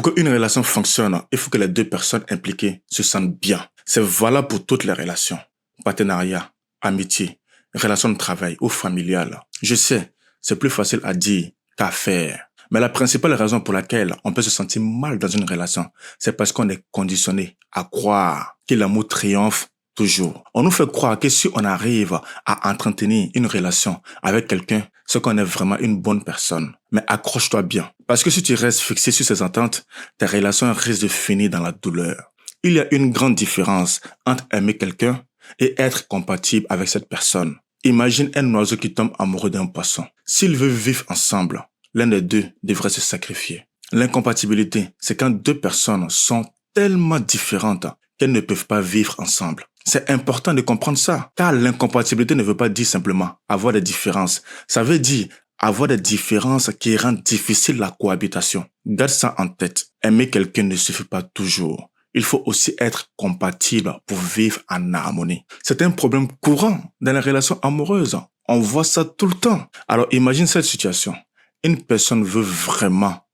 Pour qu'une relation fonctionne, il faut que les deux personnes impliquées se sentent bien. C'est valable pour toutes les relations. Partenariat, amitié, relations de travail ou familiales. Je sais, c'est plus facile à dire qu'à faire. Mais la principale raison pour laquelle on peut se sentir mal dans une relation, c'est parce qu'on est conditionné à croire que l'amour triomphe toujours. On nous fait croire que si on arrive à entretenir une relation avec quelqu'un, c'est qu'on est vraiment une bonne personne. Mais accroche-toi bien. Parce que si tu restes fixé sur ces ententes, tes relations risquent de finir dans la douleur. Il y a une grande différence entre aimer quelqu'un et être compatible avec cette personne. Imagine un oiseau qui tombe amoureux d'un poisson. S'ils veulent vivre ensemble, l'un des deux devrait se sacrifier. L'incompatibilité, c'est quand deux personnes sont tellement différentes qu'elles ne peuvent pas vivre ensemble. C'est important de comprendre ça, car l'incompatibilité ne veut pas dire simplement avoir des différences. Ça veut dire avoir des différences qui rendent difficile la cohabitation. Garde ça en tête. Aimer quelqu'un ne suffit pas toujours. Il faut aussi être compatible pour vivre en harmonie. C'est un problème courant dans les relations amoureuses. On voit ça tout le temps. Alors imagine cette situation. Une personne veut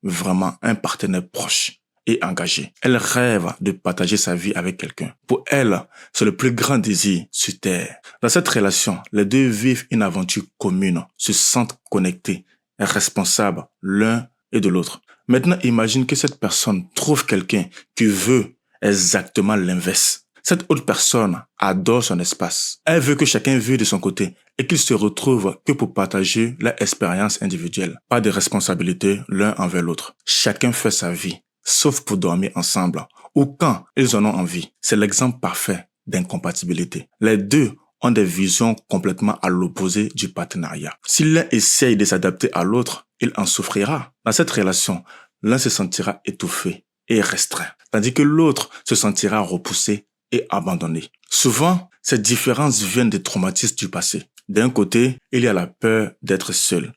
vraiment un partenaire proche et engagé. Elle rêve de partager sa vie avec quelqu'un. Pour elle, c'est le plus grand désir sur Terre. Dans cette relation, les deux vivent une aventure commune, se sentent connectés, responsables l'un et de l'autre. Maintenant, imagine que cette personne trouve quelqu'un qui veut exactement l'inverse. Cette autre personne adore son espace. Elle veut que chacun vive de son côté et qu'ils se retrouvent que pour partager leur expérience individuelle. Pas de responsabilité l'un envers l'autre. Chacun fait sa vie, sauf pour dormir ensemble ou quand ils en ont envie. C'est l'exemple parfait d'incompatibilité. Les deux ont des visions complètement à l'opposé du partenariat. Si l'un essaye de s'adapter à l'autre, il en souffrira. Dans cette relation, l'un se sentira étouffé et restreint, tandis que l'autre se sentira repoussé et abandonné. Souvent, ces différences viennent des traumatismes du passé. D'un côté, il y a la peur d'être seul,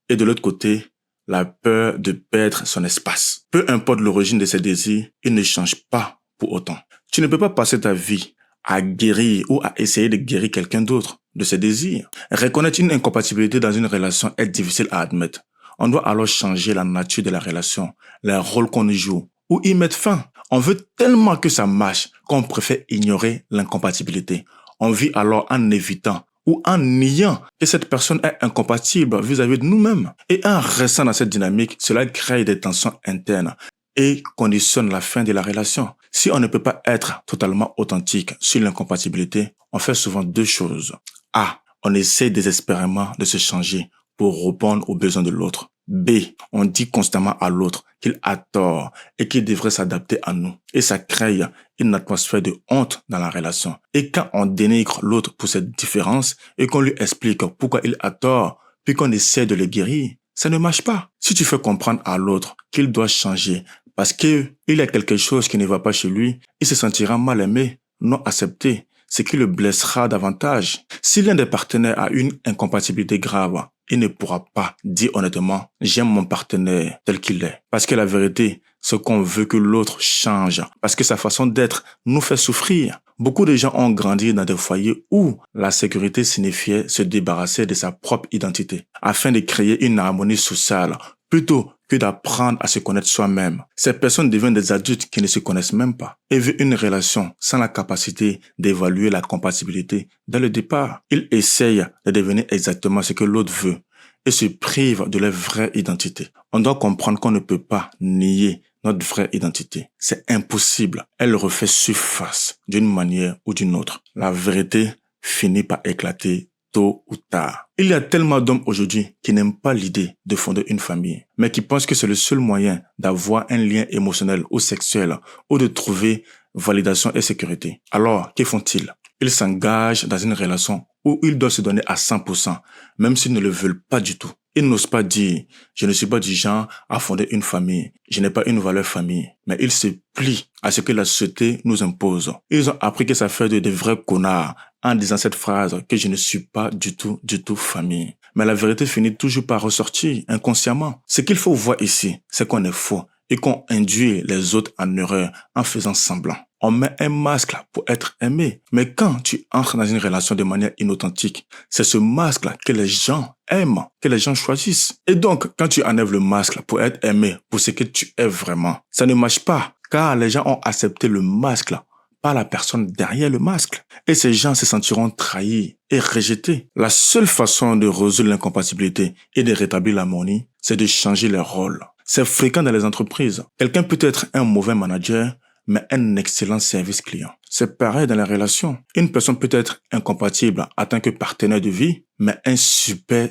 et de l'autre côté, la peur de perdre son espace. Peu importe l'origine de ces désirs, ils ne changent pas pour autant. Tu ne peux pas passer ta vie à guérir ou à essayer de guérir quelqu'un d'autre de ses désirs. Reconnaître une incompatibilité dans une relation est difficile à admettre. On doit alors changer la nature de la relation, les rôles qu'on joue, ou y mettre fin. On veut tellement que ça marche qu'on préfère ignorer l'incompatibilité. On vit alors en évitant ou en niant que cette personne est incompatible vis-à-vis de nous-mêmes. Et en restant dans cette dynamique, cela crée des tensions internes et conditionne la fin de la relation. Si on ne peut pas être totalement authentique sur l'incompatibilité, on fait souvent deux choses. A. On essaie désespérément de se changer pour répondre aux besoins de l'autre. B. On dit constamment à l'autre qu'il a tort et qu'il devrait s'adapter à nous. Et ça crée une atmosphère de honte dans la relation. Et quand on dénigre l'autre pour cette différence et qu'on lui explique pourquoi il a tort, puis qu'on essaie de le guérir, ça ne marche pas. Si tu fais comprendre à l'autre qu'il doit changer parce qu'il y a quelque chose qui ne va pas chez lui, il se sentira mal aimé, non accepté, ce qui le blessera davantage. Si l'un des partenaires a une incompatibilité grave, il ne pourra pas dire honnêtement « j'aime mon partenaire tel qu'il est ». Parce que la vérité, c'est qu'on veut que l'autre change. Parce que sa façon d'être nous fait souffrir. Beaucoup de gens ont grandi dans des foyers où la sécurité signifiait se débarrasser de sa propre identité afin de créer une harmonie sociale plutôt que d'apprendre à se connaître soi-même. Ces personnes deviennent des adultes qui ne se connaissent même pas et vivent une relation sans la capacité d'évaluer la compatibilité dès le départ. Ils essayent de devenir exactement ce que l'autre veut et se privent de leur vraie identité. On doit comprendre qu'on ne peut pas nier notre vraie identité. C'est impossible. Elle refait surface d'une manière ou d'une autre. La vérité finit par éclater tôt ou tard. Il y a tellement d'hommes aujourd'hui qui n'aiment pas l'idée de fonder une famille, mais qui pensent que c'est le seul moyen d'avoir un lien émotionnel ou sexuel ou de trouver validation et sécurité. Alors, que font-ils? Ils s'engagent dans une relation où ils doivent se donner à 100%, même s'ils ne le veulent pas du tout. Ils n'osent pas dire « je ne suis pas du genre à fonder une famille, je n'ai pas une valeur famille », mais ils se plient à ce que la société nous impose. Ils ont appris que ça fait de vrais connards en disant cette phrase que je ne suis pas du tout famille. Mais la vérité finit toujours par ressortir inconsciemment. Ce qu'il faut voir ici, c'est qu'on est faux et qu'on induit les autres en erreur en faisant semblant. On met un masque pour être aimé. Mais quand tu entres dans une relation de manière inauthentique, c'est ce masque-là que les gens aiment, que les gens choisissent. Et donc, quand tu enlèves le masque pour être aimé, pour ce que tu es vraiment, ça ne marche pas, car les gens ont accepté le masque par la personne derrière le masque. Et ces gens se sentiront trahis et rejetés. La seule façon de résoudre l'incompatibilité et de rétablir l'harmonie, c'est de changer les rôles. C'est fréquent dans les entreprises. Quelqu'un peut être un mauvais manager, mais un excellent service client. C'est pareil dans les relations. Une personne peut être incompatible en tant que partenaire de vie, mais un super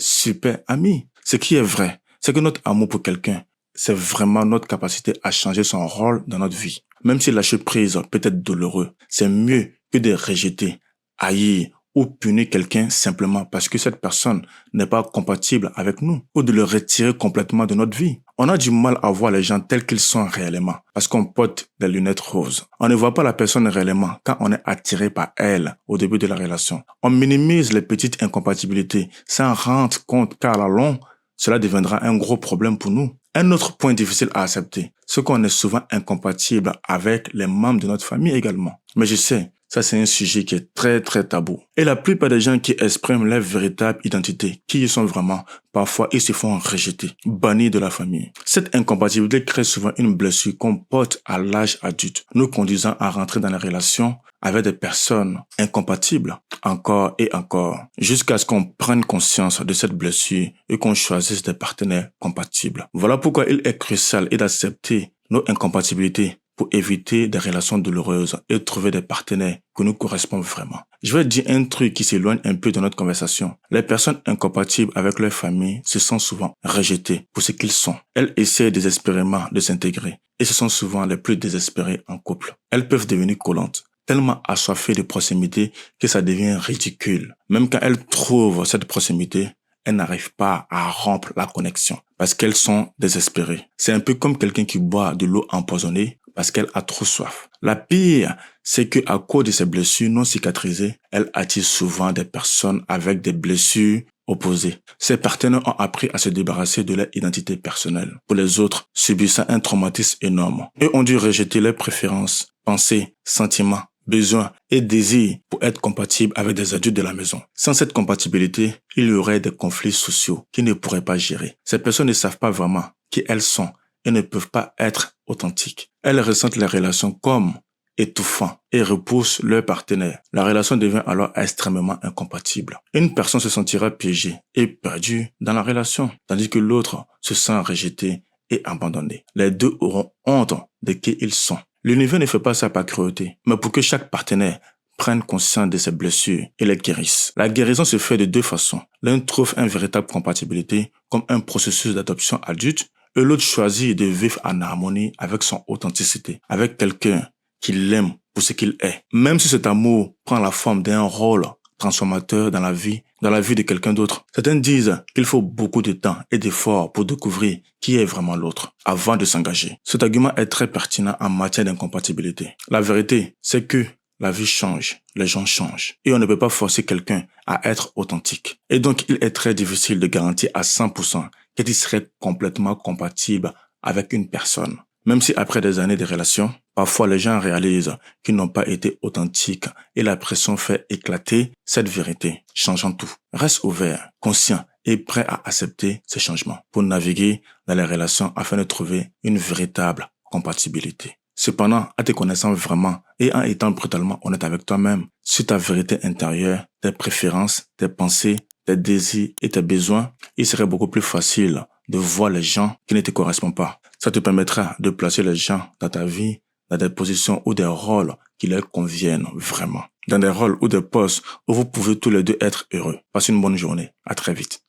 ami. Ce qui est vrai, c'est que notre amour pour quelqu'un, c'est vraiment notre capacité à changer son rôle dans notre vie. Même si lâcher prise peut être douloureux, c'est mieux que de rejeter, haïr ou punir quelqu'un simplement parce que cette personne n'est pas compatible avec nous, ou de le retirer complètement de notre vie. On a du mal à voir les gens tels qu'ils sont réellement parce qu'on porte des lunettes roses. On ne voit pas la personne réellement quand on est attiré par elle au début de la relation. On minimise les petites incompatibilités sans rendre compte qu'à la longue, cela deviendra un gros problème pour nous. Un autre point difficile à accepter, c'est qu'on est souvent incompatible avec les membres de notre famille également. Mais je sais, ça c'est un sujet qui est très tabou. Et la plupart des gens qui expriment leur véritable identité, qui y sont vraiment, parfois ils se font rejeter, bannis de la famille. Cette incompatibilité crée souvent une blessure qu'on porte à l'âge adulte, nous conduisant à rentrer dans les relations avec des personnes incompatibles, encore et encore, jusqu'à ce qu'on prenne conscience de cette blessure et qu'on choisisse des partenaires compatibles. Voilà pourquoi il est crucial d'accepter nos incompatibilités pour éviter des relations douloureuses et trouver des partenaires qui nous correspondent vraiment. Je vais dire un truc qui s'éloigne un peu de notre conversation. Les personnes incompatibles avec leur famille se sentent souvent rejetées pour ce qu'ils sont. Elles essaient désespérément de s'intégrer et ce sont souvent les plus désespérées en couple. Elles peuvent devenir collantes, tellement assoiffées de proximité que ça devient ridicule. Même quand elles trouvent cette proximité, elles n'arrivent pas à rompre la connexion parce qu'elles sont désespérées. C'est un peu comme quelqu'un qui boit de l'eau empoisonnée parce qu'elle a trop soif. La pire, c'est que à cause de ces blessures non cicatrisées, elle attire souvent des personnes avec des blessures opposées. Ces partenaires ont appris à se débarrasser de leur identité personnelle. Pour les autres, subissant un traumatisme énorme. Eux ont dû rejeter leurs préférences, pensées, sentiments, besoins et désirs pour être compatibles avec des adultes de la maison. Sans cette compatibilité, il y aurait des conflits sociaux qu'ils ne pourraient pas gérer. Ces personnes ne savent pas vraiment qui elles sont et ne peuvent pas être authentiques. Elles ressentent les relations comme étouffant et repoussent leur partenaire. La relation devient alors extrêmement incompatible. Une personne se sentira piégée et perdue dans la relation, tandis que l'autre se sent rejeté et abandonné. Les deux auront honte de qui ils sont. L'univers ne fait pas ça par cruauté, mais pour que chaque partenaire prenne conscience de ses blessures et les guérisse. La guérison se fait de deux façons. L'un trouve une véritable compatibilité comme un processus d'adoption adulte et l'autre choisit de vivre en harmonie avec son authenticité, avec quelqu'un qui l'aime pour ce qu'il est. Même si cet amour prend la forme d'un rôle transformateur dans la vie de quelqu'un d'autre. Certains disent qu'il faut beaucoup de temps et d'efforts pour découvrir qui est vraiment l'autre avant de s'engager. Cet argument est très pertinent en matière d'incompatibilité. La vérité, c'est que la vie change, les gens changent et on ne peut pas forcer quelqu'un à être authentique. Et donc, il est très difficile de garantir à 100% qu'il serait complètement compatible avec une personne. Même si après des années de relation, parfois les gens réalisent qu'ils n'ont pas été authentiques et la pression fait éclater cette vérité, changeant tout. Reste ouvert, conscient et prêt à accepter ces changements pour naviguer dans les relations afin de trouver une véritable compatibilité. Cependant, en te connaissant vraiment et en étant brutalement honnête avec toi-même sur ta vérité intérieure, tes préférences, tes pensées, tes désirs et tes besoins, il serait beaucoup plus facile de voir les gens qui ne te correspondent pas. Ça te permettra de placer les gens dans ta vie, dans des positions ou des rôles qui leur conviennent vraiment. Dans des rôles ou des postes où vous pouvez tous les deux être heureux. Passez une bonne journée. À très vite.